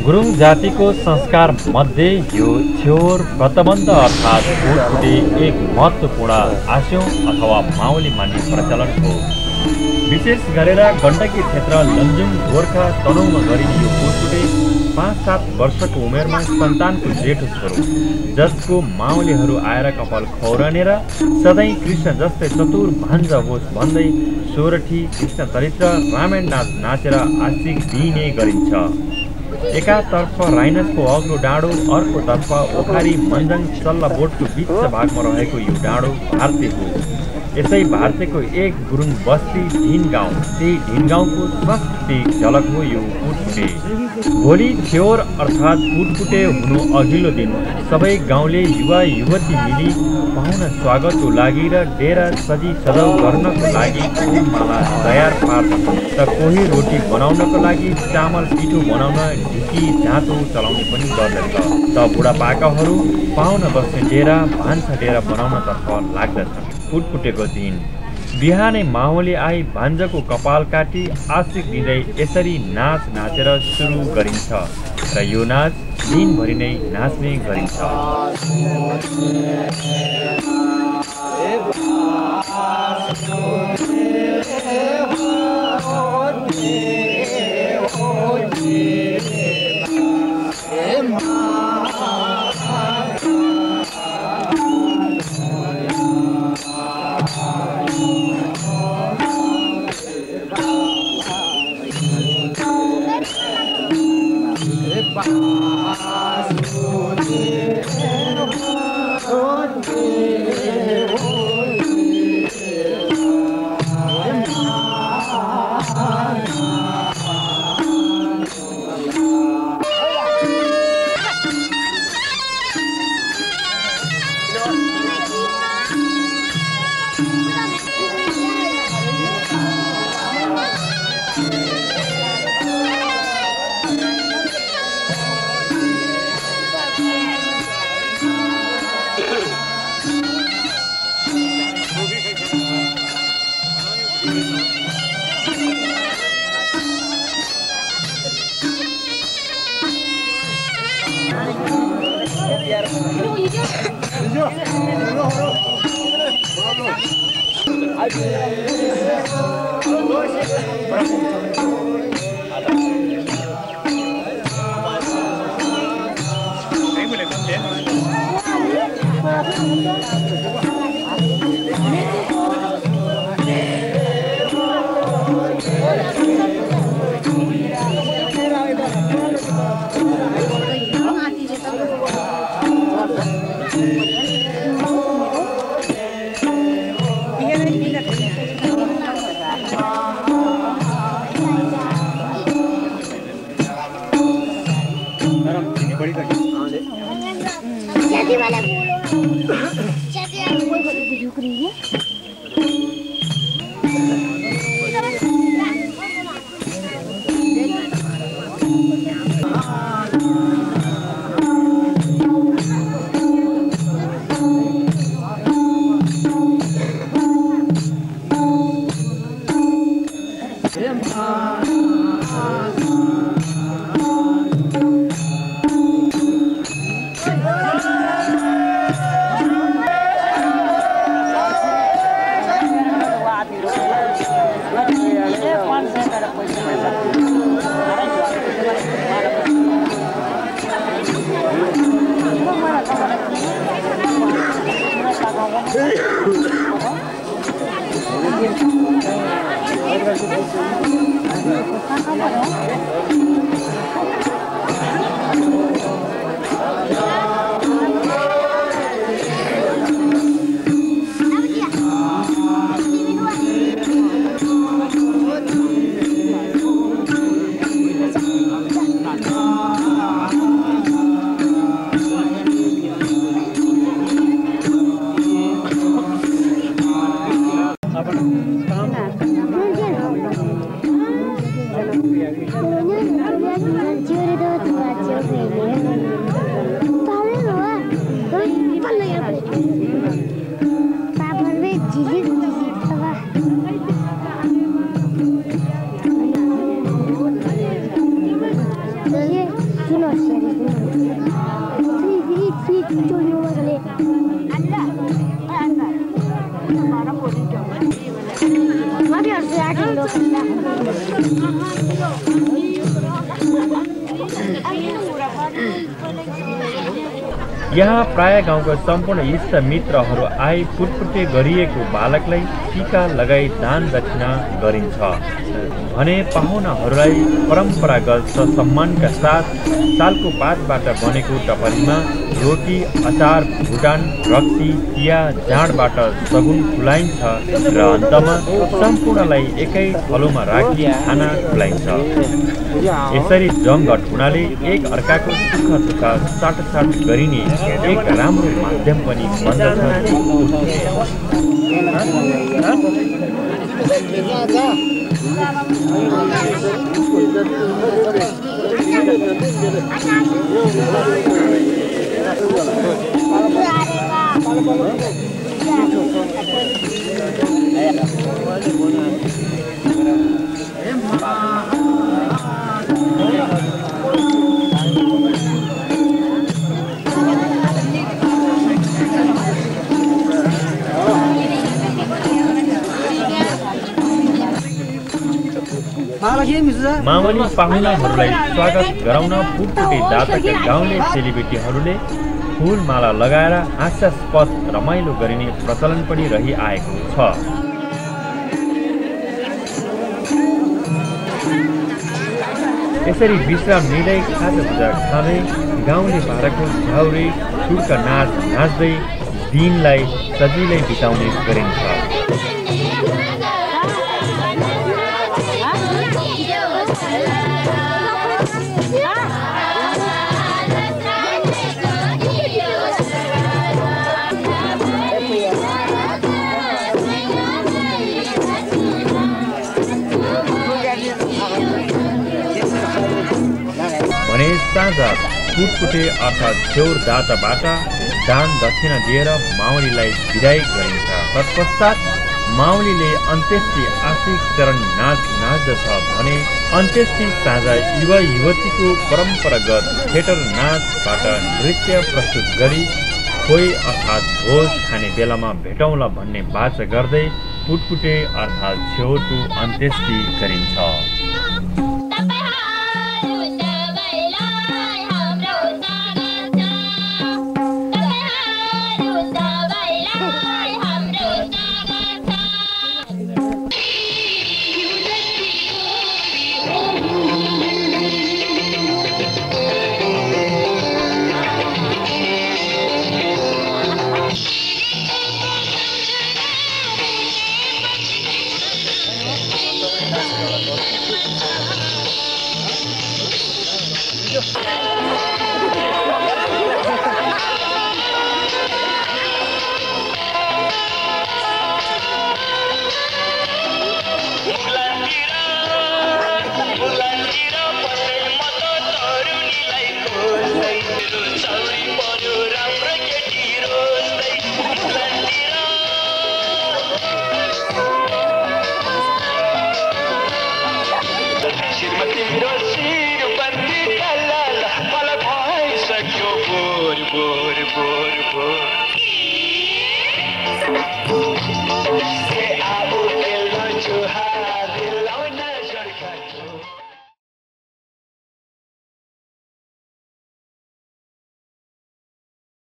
गुरुङ जातिको संस्कार मध्ये यो छ्योर व्रतबन्ध अर्थात् फुटफुटे एक महत्त्वपूर्ण आस्यौं अथवा माउली मान्ने प्रचलन हो। विशेष गरेर गण्डकी क्षेत्र लन्जुङ गोर्खा तनहुँमा गरिने यो फुटफुटे 5-7 वर्षको उमेरमा सन्तानको जेठो छोरो जसको माउलीहरू आएर कपाल खौरने र सधैँ कृष्ण जस्तै चतुर भान्जा होस् भन्दै सोरठी कृष्ण चरित्र रामायण नाच नाचेर आशिक दिइने गरिन्छ। एकातर्फ राइनसको अग्लो डाँडो, अर्कोतर्फ ओखारी मन्जङ चल्लाबोटको बिच भागमा रहेको यो डाँडो भारते हो। यसै भारतेको एक गुरुङ बस्ती ढिन गाउँ, त्यही ढिन गाउँको सांस्कृतिक झलक हो यो फुटफुटे। भोलि छ्योर अर्थात् फुटफुटे हुनु अघिल्लो दिन सबै गाउँले युवा युवती मिली पाहुना स्वागतको लागि र डेरा सजी सजाउ गर्नको लागि फुलमाला तयार पार्छन् र कोही रोटी बनाउनको लागि चामल पिठो बनाउन ढिकी जाँतो चलाउने पनि गर्दछ। त बुढापाकाहरू पाहुना बस्ने डेरा भान्सा डेरा बनाउनतर्फ लाग्दछन्। फुटफुटेको दिन बिहानै माहुली आई भान्जाको कपाल काटी आशिक दिँदै यसरी नाच नाचेर सुरु गरिन्छ र यो नाच दिनभरि नै नाच्ने गरिन्छ। यहाँ प्राय गाउँका सम्पूर्ण इष्ट मित्रहरू आई पुटपुटे गरिएको बालकलाई टीका लगाई दान दक्षिणा गरिन्छ भने पाहुनाहरूलाई परम्परागत सम्मानका साथ सालको पातबाट बनेको टपरीमा रोटी, अचार, भुटान, रक्सी, चिया, जाँडबाट सगुन खुलाइन्छ र अन्तमा सम्पूर्णलाई एकै थलोमा राखी खाना खुलाइन्छ। यसरी जमघट हुनाले एक अर्काको सुख दुःख साटसाट गरिने एक राम्रो माध्यम पनि बन्दछ। मावली पाहुनाहरूलाई स्वागत गराउन पुटपुटे जातका गाउँले सेलिब्रेटीहरूले फूलमाला लगाएर हास्यास्पद रमाइलो गरिने प्रचलन पनि रहिआएको छ। यसरी विश्राम लिँदै खाजाभुजा खाँदै गाउँले भाडाको झ्याउरे सुरका नाच नाच्दै दिनलाई सजिलै बिताउने गरिन्छ। भने साँझ पुटपुटे अर्थात् छेउर दाताबाट दान दक्षिणा दिएर मावलीलाई विदाई गरिन्छ। तत्पश्चात मावलीले अन्त्येष्टि आशिक चरण नाच नाच्दछ भने अन्त्येष्टि साँझ युवा युवतीको परम्परागत थिएटर नाचबाट नृत्य प्रस्तुत गरी खोइ अर्थात् भोज खाने बेलामा भेटौँला भन्ने बाचा गर्दै पुटपुटे अर्थात् छेउरको अन्त्येष्टि गरिन्छ।